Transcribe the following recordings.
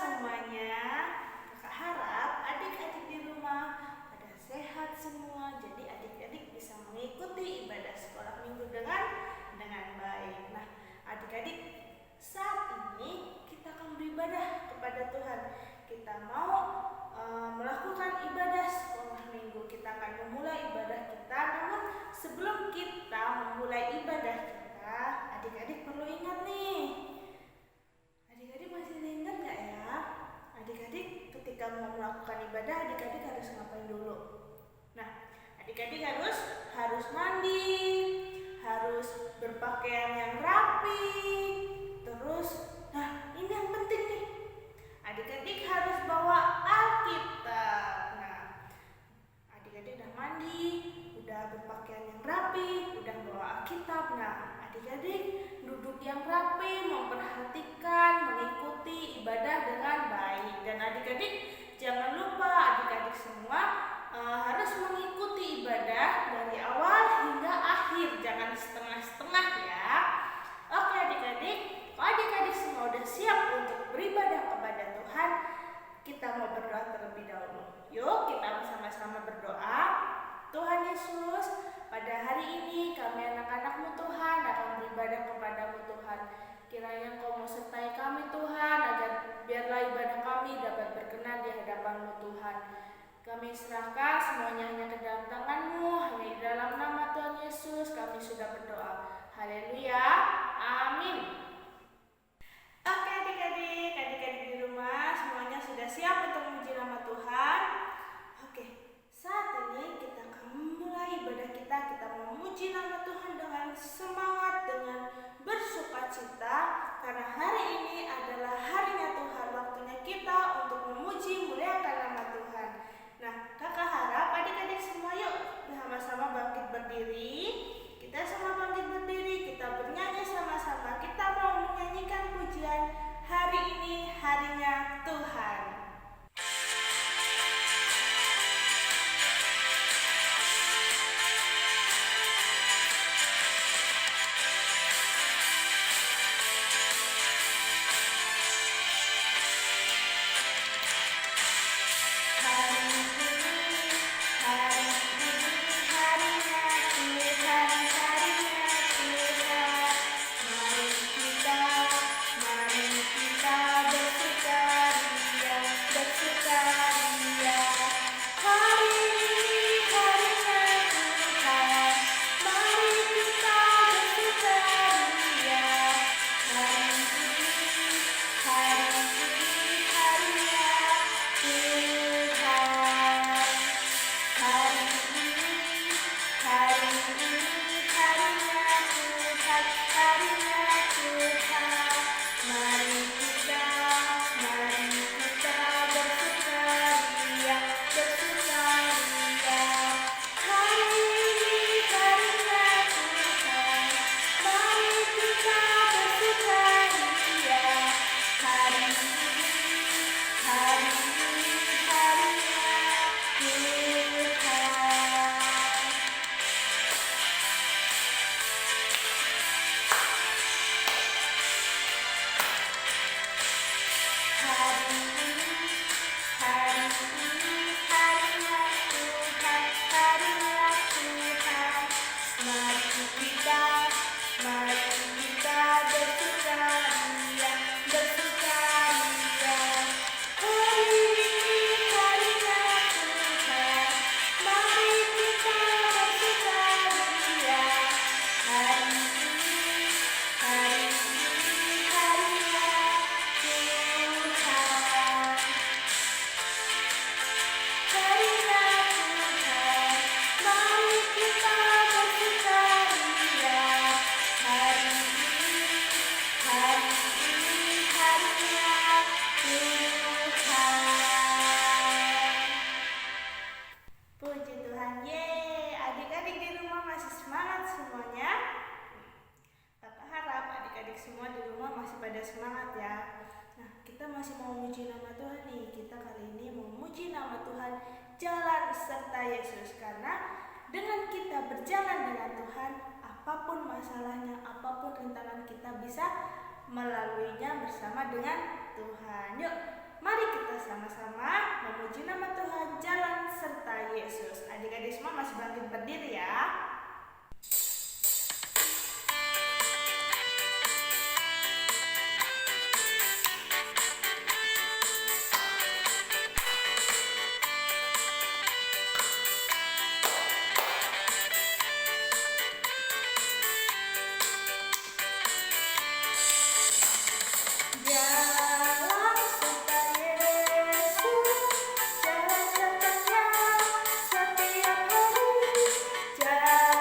semuanya. Kakak harap adik-adik di rumah pada sehat semua. Jadi adik-adik bisa mengikuti ibadah sekolah minggu dengan baik. Nah, adik-adik, saat ini kita akan beribadah kepada Tuhan. Kita mau melakukan ibadah sekolah minggu. Kita akan memulai ibadah kita. Namun sebelum kita memulai ibadah kita, adik-adik perlu ingat nih. Adik-adik masih ingat nggak ya? Adik-adik ketika mau melakukan ibadah, adik-adik harus ngapain dulu? Nah, adik-adik harus mandi, harus berpakaian yang rapi. Terus, nah ini yang penting nih. Adik-adik harus bawa Alkitab. Nah, adik-adik udah mandi, udah berpakaian yang rapi, udah bawa Alkitab. Nah, adik-adik duduk yang rapi, memperhatikan, mengikuti ibadah dengan baik. Dan adik-adik jangan lupa, adik-adik semua harus mengikuti ibadah dari awal hingga akhir. Jangan setengah-setengah ya. Oke adik-adik, kalau adik-adik semua udah siap untuk beribadah kepada Tuhan, kita mau berdoa terlebih dahulu. Yuk kita bersama-sama berdoa. Tuhan Yesus, pada hari ini kami anak-anak-Mu Tuhan akan beribadah kepada-Mu Tuhan. Kiranya Engkau mau sertai kami Tuhan, agar biarlah ibadah kami dapat berkenan di hadapan-Mu Tuhan. Kami serahkan semuanya hanya ke dalam tangan-Mu, hanya di dalam nama Tuhan Yesus kami sudah berdoa. Haleluya, amin. Oke adik-adik di rumah semuanya sudah siap untuk memuji nama Tuhan. Oke, saat ini kita akan memulai ibadah kita. Kita mau memuji nama Tuhan dengan semangat, dengan bersukacita, karena hari ini adalah harinya Tuhan, waktunya kita untuk memuji muliakan nama Tuhan. Nah, kakak harap adik-adik semua yuk bersama-sama bangkit berdiri. Kita semua bangkit berdiri, kita bernyanyi sama-sama. Kita mau menyanyikan pujian hari ini harinya Tuhan. Semangat ya. Nah, kita masih mau memuji nama Tuhan nih. Kita kali ini mau memuji nama Tuhan, jalan serta Yesus. Karena dengan kita berjalan dengan Tuhan, apapun masalahnya, apapun rintangan, kita bisa melaluinya bersama dengan Tuhan. Yuk Mari kita sama-sama memuji nama Tuhan, jalan serta Yesus. Adik-adik semua masih bangkit berdiri ya. Jalan serta Yesus, jalan sertanya setiap hari.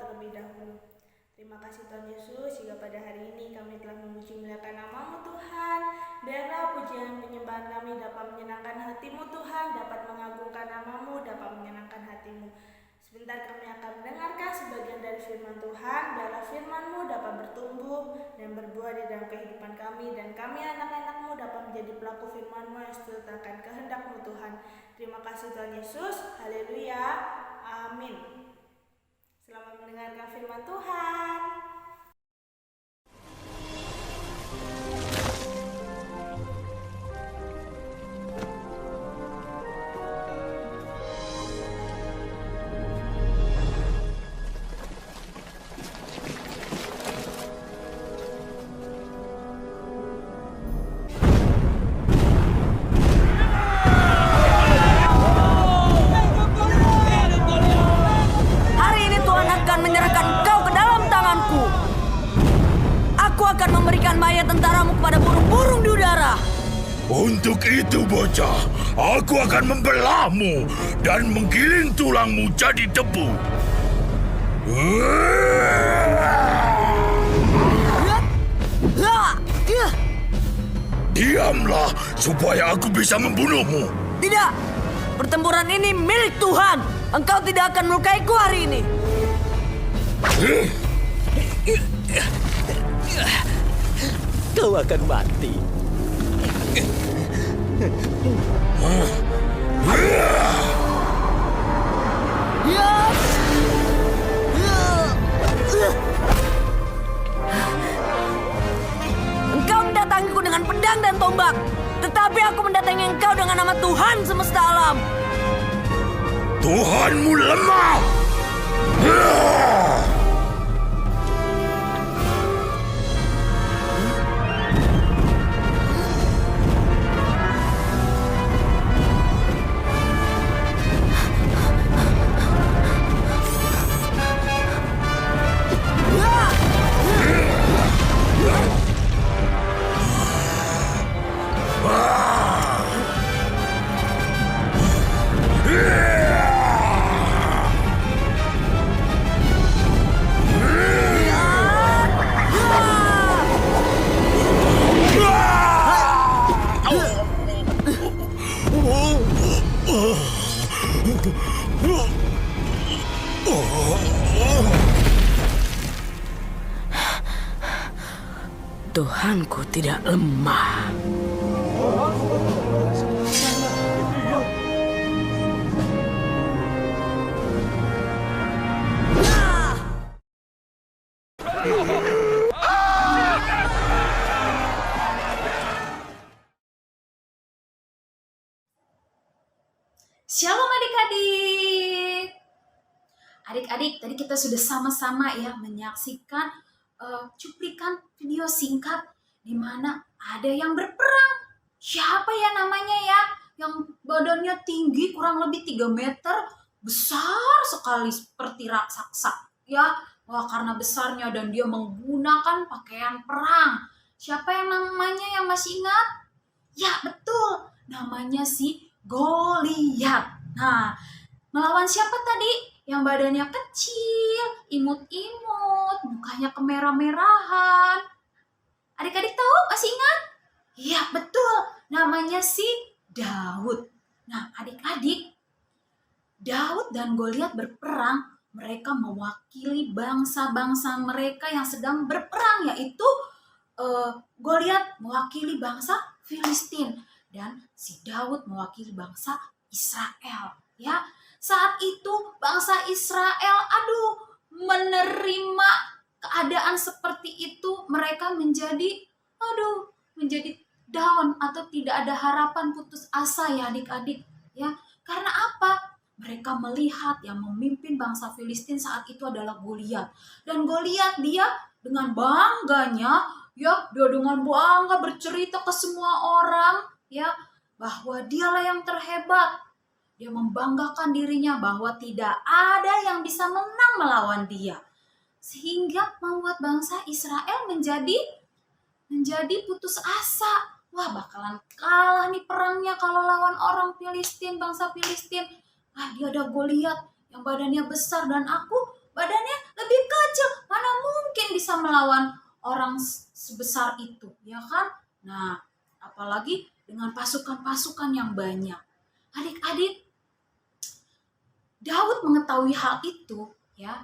terlebih dahulu. Terima kasih Tuhan Yesus, jika pada hari ini kami telah memuji muliakan nama-Mu Tuhan. Biarlah pujian penyembahan kami dapat menyenangkan hati-Mu Tuhan, dapat mengagungkan nama-Mu, dapat menyenangkan hati-Mu. Sebentar kami akan mendengarkan sebagian dari firman Tuhan. Biarlah firman-Mu dapat bertumbuh dan berbuah di dalam kehidupan kami, dan kami anak-anak-Mu dapat menjadi pelaku firman-Mu yang seturut akan kehendak-Mu Tuhan. Terima kasih Tuhan Yesus. Haleluya. Amin. Selamat mendengarkan firman Tuhan. Tentaramu kepada burung-burung di udara. Untuk itu, bocah, aku akan membelahmu dan menggiling tulangmu jadi debu. Diamlah, supaya aku bisa membunuhmu. Tidak, pertempuran ini milik Tuhan. Engkau tidak akan melukaiku hari ini. Kau akan mati. Engkau mendatangiku dengan pedang dan tombak, tetapi aku mendatangi engkau dengan nama Tuhan semesta alam. Tuhanmu lemah. Tuhanku tidak lemah. Shalom adik-adik. Adik-adik, tadi kita sudah sama-sama ya menyaksikan cuplikan video singkat di mana ada yang berperang. Siapa ya namanya ya? Yang badannya tinggi kurang lebih 3 meter, besar sekali seperti raksasa. Ya, wah karena besarnya dan dia menggunakan pakaian perang. Siapa yang namanya yang masih ingat? Ya, betul. Namanya si Goliat. Nah, melawan siapa tadi? Yang badannya kecil, imut-imut, mukanya kemerah-merahan. Adik-adik tahu? Masih ingat? Iya, betul. Namanya si Daud. Nah, adik-adik, Daud dan Goliat berperang. Mereka mewakili bangsa-bangsa mereka yang sedang berperang, yaitu Goliat mewakili bangsa Filistin. Dan si Daud mewakili bangsa Israel. Ya, saat itu bangsa Israel, menerima keadaan seperti itu, mereka menjadi down atau tidak ada harapan, putus asa ya adik-adik. Ya, karena apa? Mereka melihat yang memimpin bangsa Filistin saat itu adalah Goliat. Dan Goliat dia dengan bangganya, dia dengan bangga bercerita ke semua orang, ya, bahwa dialah yang terhebat. Dia membanggakan dirinya bahwa tidak ada yang bisa menang melawan dia. Sehingga membuat bangsa Israel menjadi putus asa. Wah, bakalan kalah nih perangnya kalau lawan orang Filistin, bangsa Filistin. Dia ada Goliat yang badannya besar dan aku badannya lebih bisa melawan orang sebesar itu, ya kan? Nah, apalagi dengan pasukan-pasukan yang banyak. Adik-adik, Daud mengetahui hal itu, ya.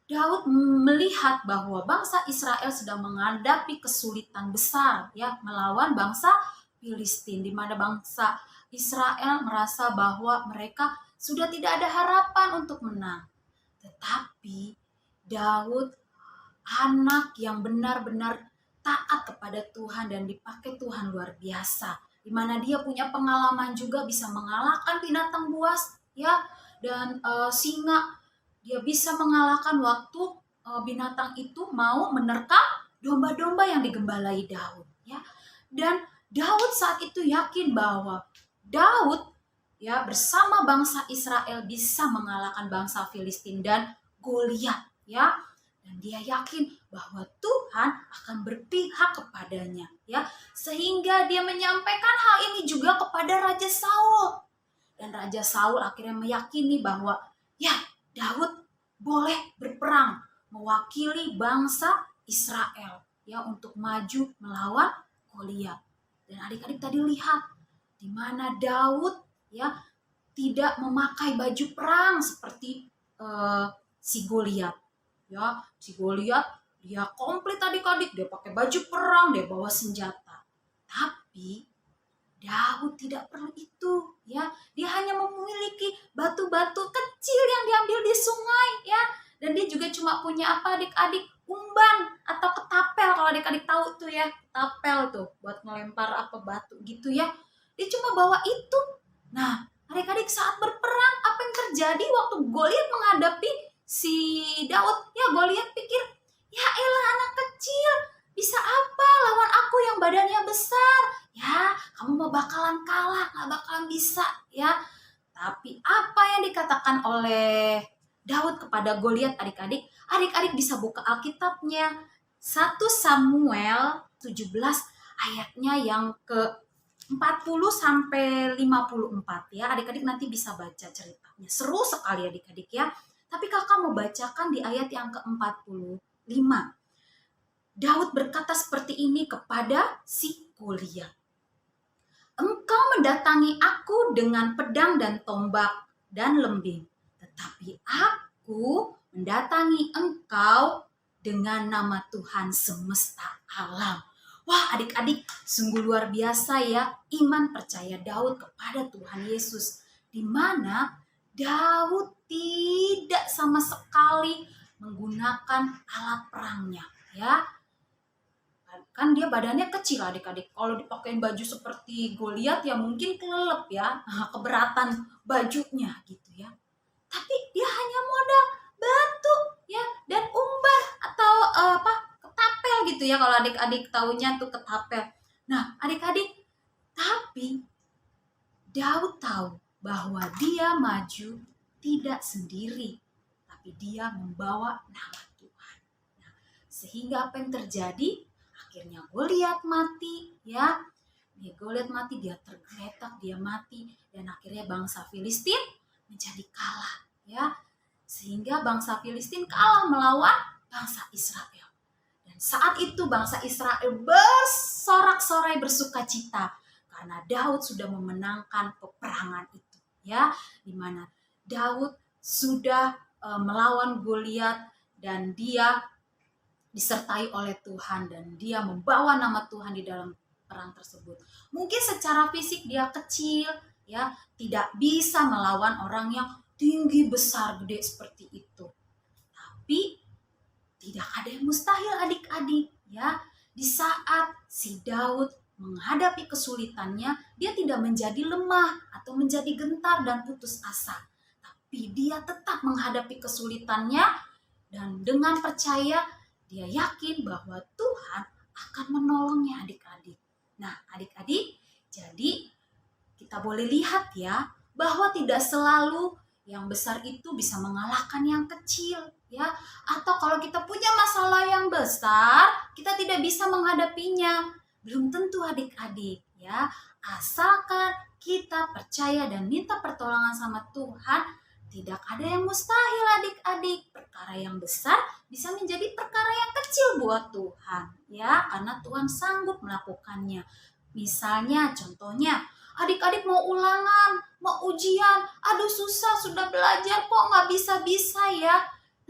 Daud melihat bahwa bangsa Israel sedang menghadapi kesulitan besar, ya, melawan bangsa Filistin, di mana bangsa Israel merasa bahwa mereka sudah tidak ada harapan untuk menang. Tetapi Daud, anak yang benar-benar taat kepada Tuhan dan dipakai Tuhan luar biasa, di mana dia punya pengalaman juga bisa mengalahkan binatang buas, ya, dan singa. Dia bisa mengalahkan waktu binatang itu mau menerkam domba-domba yang digembalai Daud, ya. Dan Daud saat itu yakin bahwa Daud, ya, bersama bangsa Israel bisa mengalahkan bangsa Filistin dan Goliat, ya. Dan dia yakin bahwa Tuhan akan berpihak kepadanya, ya. Sehingga dia menyampaikan hal ini juga kepada Raja Saul. Dan Raja Saul akhirnya meyakini bahwa, ya, Daud boleh berperang mewakili bangsa Israel, ya, untuk maju melawan Goliat. Dan adik-adik tadi lihat di mana Daud, ya, tidak memakai baju perang seperti si Goliat, ya. Si Goliat dia komplit adik-adik, dia pakai baju perang, dia bawa senjata. Tapi Daud tidak perlu itu, ya. Dia hanya memiliki batu-batu kecil yang diambil di sungai, ya. Dan dia juga cuma punya apa adik-adik? Umban atau ketapel, kalau adik-adik tahu tuh, ya. Ketapel tuh buat melempar apa batu gitu, ya. Dia cuma bawa itu. Nah, adik-adik saat berperang apa yang terjadi waktu Goliat menghadapi si Daud? Ya, Goliat pikir, ya elah anak kecil, bisa apa lawan aku yang badannya besar? Ya, kamu mau bakalan kalah, gak bakalan bisa, ya. Tapi apa yang dikatakan oleh Daud kepada Goliat adik-adik? Adik-adik bisa buka Alkitabnya. 1 Samuel 17 ayatnya yang ke 40 sampai 54, ya. Adik-adik nanti bisa baca ceritanya. Seru sekali adik-adik, ya. Tapi kakak mau bacakan di ayat yang ke-45. Daud berkata seperti ini kepada si Goliat. Engkau mendatangi aku dengan pedang dan tombak dan lembing, tetapi aku mendatangi engkau dengan nama Tuhan semesta alam. Wah adik-adik, sungguh luar biasa ya iman percaya Daud kepada Tuhan Yesus, di mana Daud tidak sama sekali menggunakan alat perangnya, ya. Kan dia badannya kecil adik-adik. Kalau dipakein baju seperti Goliat ya mungkin kelelep ya, keberatan bajunya gitu ya. Tapi dia hanya modal batu ya dan umbar atau ketapel gitu ya, kalau adik-adik taunya tuh ketapel. Nah, adik-adik, tapi Daud tahu bahwa dia maju tidak sendiri, tapi dia membawa nama Tuhan. Nah, sehingga apa yang terjadi? Akhirnya Goliat mati, ya. Goliat mati, dia tergeletak, dia mati, dan akhirnya bangsa Filistin menjadi kalah, ya. Sehingga bangsa Filistin kalah melawan bangsa Israel. Dan saat itu bangsa Israel bersorak-sorai bersukacita karena Daud sudah memenangkan peperangan itu, ya. Di mana Daud sudah melawan Goliat dan dia disertai oleh Tuhan dan dia membawa nama Tuhan di dalam perang tersebut. Mungkin secara fisik dia kecil, ya, tidak bisa melawan orang yang tinggi, besar, gede seperti itu. Tapi tidak ada yang mustahil adik-adik, ya. Di saat si Daud menghadapi kesulitannya, dia tidak menjadi lemah atau menjadi gentar dan putus asa. Tapi dia tetap menghadapi kesulitannya dan dengan percaya dia yakin bahwa Tuhan akan menolongnya adik-adik. Nah adik-adik, jadi kita boleh lihat ya bahwa tidak selalu yang besar itu bisa mengalahkan yang kecil, ya. Atau kalau kita punya masalah yang besar, kita tidak bisa menghadapinya. Belum tentu adik-adik, ya. Asalkan kita percaya dan minta pertolongan sama Tuhan, tidak ada yang mustahil adik-adik. Perkara yang besar bisa menjadi perkara yang kecil buat Tuhan, ya, karena Tuhan sanggup melakukannya. Misalnya, contohnya, adik-adik mau ulangan, mau ujian, aduh susah, sudah belajar kok nggak bisa-bisa ya.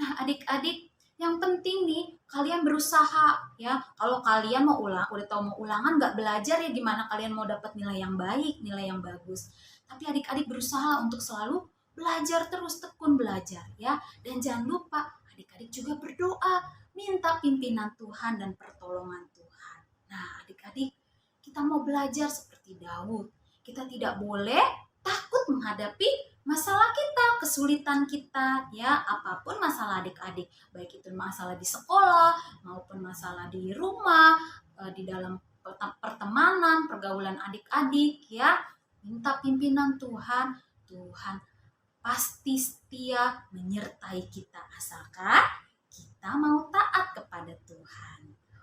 Nah, adik-adik, yang penting nih, kalian berusaha ya. Kalau kalian mau udah tahu mau ulangan, nggak belajar ya gimana kalian mau dapat nilai yang baik, nilai yang bagus. Tapi adik-adik berusaha untuk selalu belajar terus, tekun belajar ya. Dan jangan lupa, adik-adik juga berdoa, minta pimpinan Tuhan dan pertolongan Tuhan. Nah, adik-adik, kita mau belajar seperti Daud. Kita tidak boleh takut menghadapi masalah kita, kesulitan kita, ya, apapun masalah adik-adik, baik itu masalah di sekolah maupun masalah di rumah, di dalam pertemanan, pergaulan adik-adik, ya, minta pimpinan Tuhan. Tuhan pasti setia menyertai kita asalkan kita mau taat kepada Tuhan.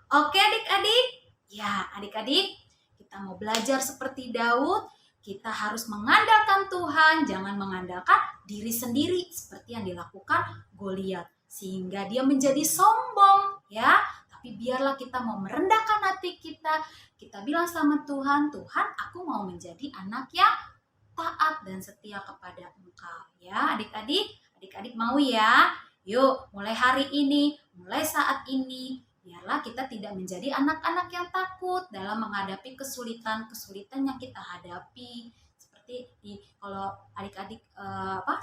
Oke adik-adik? Ya, adik-adik, kita mau belajar seperti Daud. Kita harus mengandalkan Tuhan, jangan mengandalkan diri sendiri seperti yang dilakukan Goliat, sehingga dia menjadi sombong, ya. Tapi biarlah kita mau merendahkan hati kita. Kita bilang sama Tuhan, Tuhan, aku mau menjadi anak yang taat dan setia kepada Engkau, ya. Adik-adik mau ya? Yuk, mulai hari ini, mulai saat ini, biarlah kita tidak menjadi anak-anak yang takut dalam menghadapi kesulitan-kesulitan yang kita hadapi. Seperti kalau adik-adik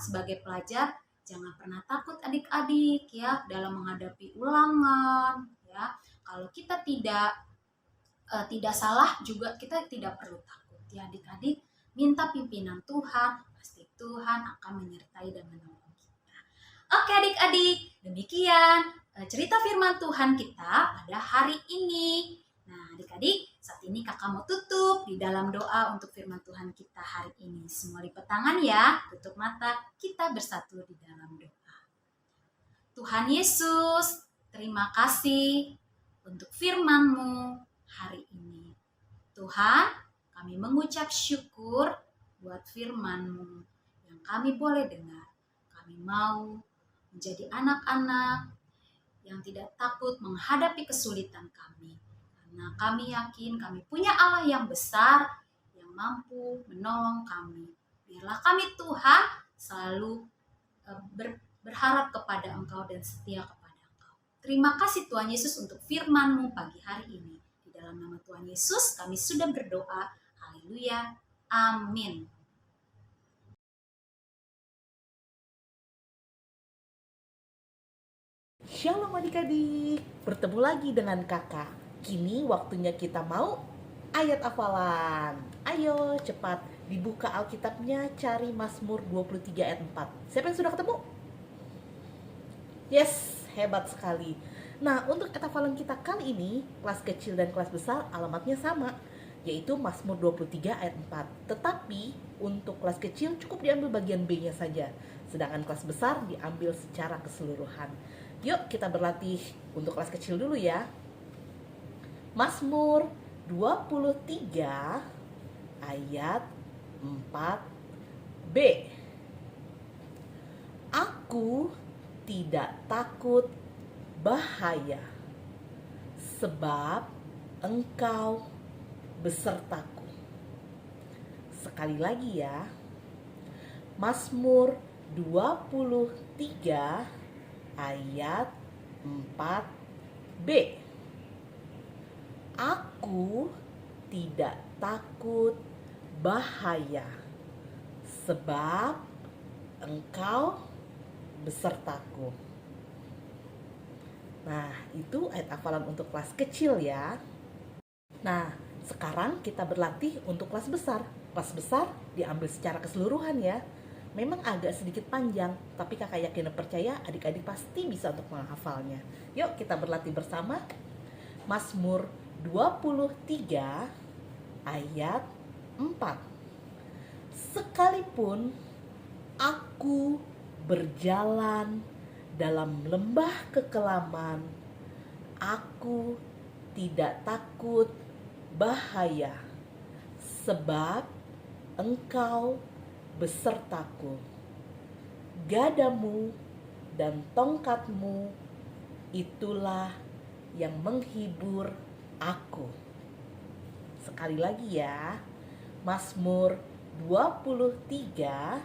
sebagai pelajar, jangan pernah takut adik-adik ya dalam menghadapi ulangan ya. Kalau kita tidak salah juga kita tidak perlu takut ya adik-adik. Minta pimpinan Tuhan, pasti Tuhan akan menyertai dan menolong kita. Oke adik-adik, demikian cerita firman Tuhan kita pada hari ini. Nah adik-adik, saat ini kakak mau tutup di dalam doa untuk firman Tuhan kita hari ini. Semua lipat tangan ya, tutup mata, kita bersatu di dalam doa. Tuhan Yesus, terima kasih untuk firman-Mu hari ini. Tuhan, kami mengucap syukur buat firman-Mu yang kami boleh dengar. Kami mau menjadi anak-anak yang tidak takut menghadapi kesulitan kami. Karena kami yakin kami punya Allah yang besar, yang mampu menolong kami. Biarlah kami Tuhan selalu berharap kepada Engkau dan setia kepada Engkau. Terima kasih Tuhan Yesus untuk firman-Mu pagi hari ini. Di dalam nama Tuhan Yesus kami sudah berdoa. Haleluya. Amin. Shalom adik-adik, bertemu lagi dengan kakak. Kini waktunya kita mau ayat hafalan. Ayo cepat dibuka Alkitabnya, cari Mazmur 23 ayat 4. Siapa yang sudah ketemu? Yes, hebat sekali. Nah, untuk ayat hafalan kita kali ini, kelas kecil dan kelas besar alamatnya sama, yaitu Mazmur 23 ayat 4. Tetapi untuk kelas kecil cukup diambil bagian B-nya saja, sedangkan kelas besar diambil secara keseluruhan. Yuk kita berlatih untuk kelas kecil dulu ya. Mazmur 23 ayat 4b. Aku tidak takut bahaya, sebab Engkau besertaku. Sekali lagi ya. Mazmur 23 ayat 4b. Aku tidak takut bahaya, sebab Engkau besertaku. Nah, itu ayat hafalan untuk kelas kecil ya. Nah, sekarang kita berlatih untuk kelas besar. Kelas besar diambil secara keseluruhan ya. Memang agak sedikit panjang, tapi kakak yakin dan percaya adik-adik pasti bisa untuk menghafalnya. Yuk kita berlatih bersama. Mazmur 23 ayat 4. Sekalipun aku berjalan dalam lembah kekelaman, aku tidak takut bahaya, sebab Engkau besertaku. Gadamu dan tongkatmu itulah yang menghibur aku. Sekali lagi ya, Mazmur 23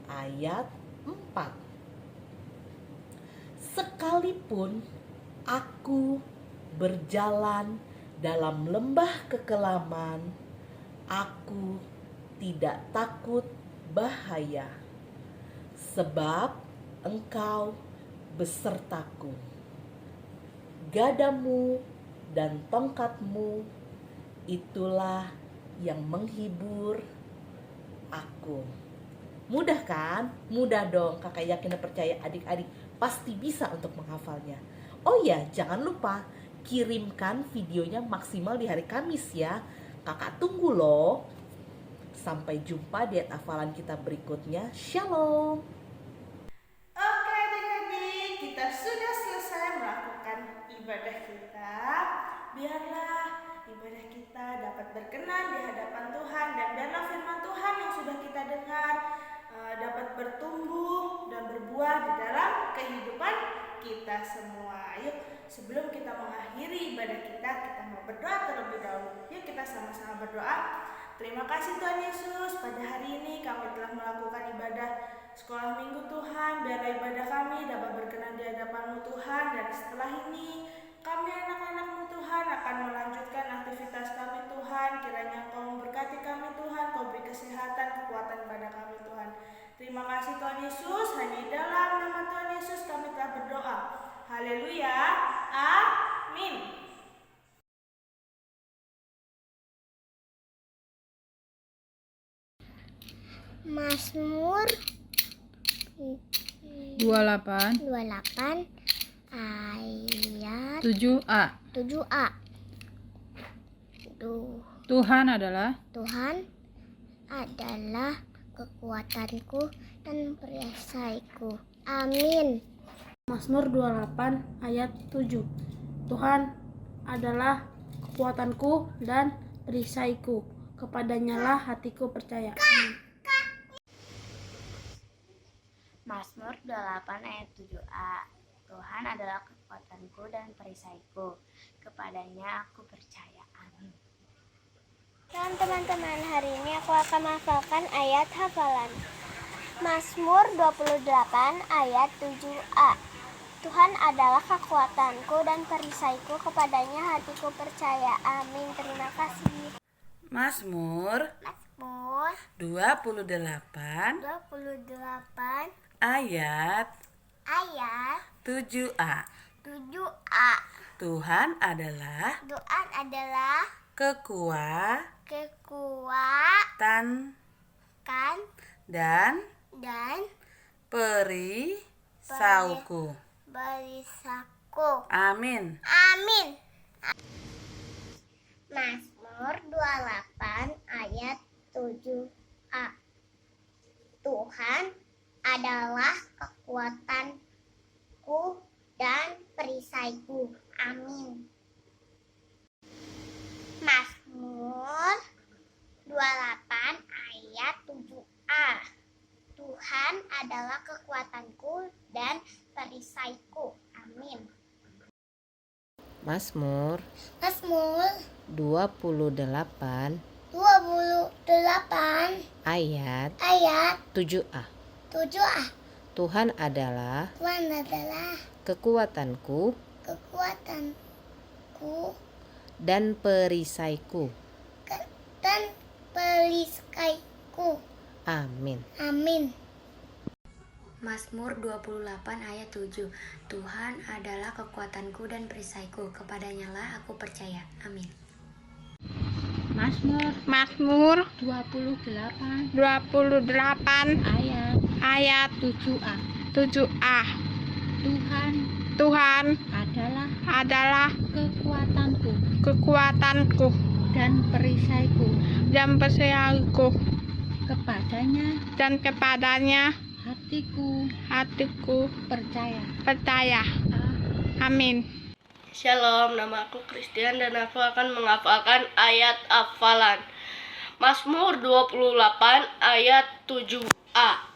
ayat 4. Sekalipun aku berjalan dalam lembah kekelaman, aku tidak takut bahaya, sebab Engkau besertaku. Gadamu dan tongkatmu, itulah yang menghibur aku. Mudah kan? Mudah dong. Kakak yakin dan percaya adik-adik pasti bisa untuk menghafalnya. Oh ya, jangan lupa kirimkan videonya maksimal di hari Kamis ya. Kakak tunggu loh. Sampai jumpa di hafalan kita berikutnya. Shalom. Oke adik-adik, kita sudah selesai melakukan ibadah kita. Biarlah ibadah kita dapat berkenan di hadapan Tuhan, dan biarlah firman Tuhan yang sudah kita dengar dapat bertumbuh dan berbuah di dalam kehidupan kita semua. Yuk, sebelum kita mengakhiri ibadah kita mau berdoa terlebih dahulu. Yuk kita sama-sama berdoa. Terima kasih Tuhan Yesus, pada hari ini kami telah melakukan ibadah sekolah minggu Tuhan. Biarlah ibadah kami dapat berkenan di hadapan-Mu Tuhan, dan setelah ini kami anak-anak-Mu Tuhan akan melanjutkan aktivitas kami Tuhan. Kiranya Engkau memberkati kami Tuhan, Kau beri kesehatan, kekuatan pada kami Tuhan. Terima kasih Tuhan Yesus, hanya dalam nama Tuhan Yesus kami telah berdoa. Haleluya, amin. Mazmur 28 ayat 7a. 7a. Tuhan adalah Tuhan adalah kekuatanku dan perisaiku. Amin. Mazmur 28 ayat 7. Tuhan adalah kekuatanku dan perisaiku. Kepadanyalah hatiku percaya. Amin. Mazmur 28 ayat 7a. Tuhan adalah kekuatanku dan perisaiku. Kepadanya aku percaya. Amin. Dan teman-teman, hari ini aku akan menghafalkan ayat hafalan. Mazmur 28 ayat 7a. Tuhan adalah kekuatanku dan perisaiku, kepadanya hatiku percaya. Amin. Terima kasih. Mazmur 28 ayat 7a. Tuhan adalah kekuatan dan perisaiku. Amin. Mazmur 28 ayat 7a. Tuhan adalah kekuatanku dan perisaiku. Amin. Mazmur 28 ayat 7a. Tuhan adalah kekuatanku dan perisaiku. Amin. Mazmur 28 ayat 7a. Tuhan adalah kekuatanku dan perisaiku. Amin. Mazmur 28 ayat 7. Tuhan adalah kekuatanku dan perisaiku. Kepadanyalah aku percaya. Amin. Mazmur 28 ayat 7a. Tuhan adalah kekuatanku dan perisaiku. Kepadanya hatiku percaya. Amin. Shalom, nama aku Christian dan aku akan menghafalkan ayat hafalan. Mazmur 28 ayat 7a.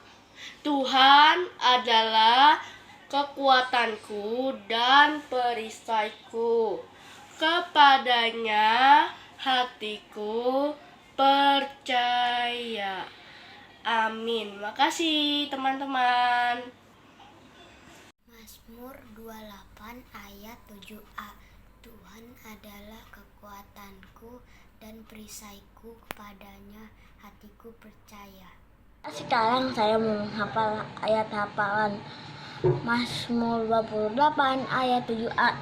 Tuhan adalah kekuatanku dan perisaiku. Kepadanya hatiku percaya. Amin. Makasih teman-teman. Mazmur 28 ayat 7a. Tuhan adalah kekuatanku dan perisaiku, kepadanya hatiku percaya. Sekarang saya menghafal ayat hafalan Mazmur 28 ayat 7a.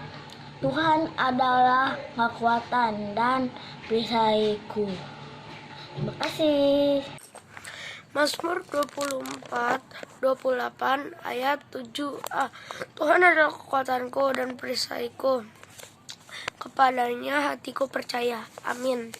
Tuhan adalah kekuatan dan perisaiku. Terima kasih. Mazmur 28 ayat 7a. Tuhan adalah kekuatanku dan perisaiku. Kepadanya hatiku percaya. Amin.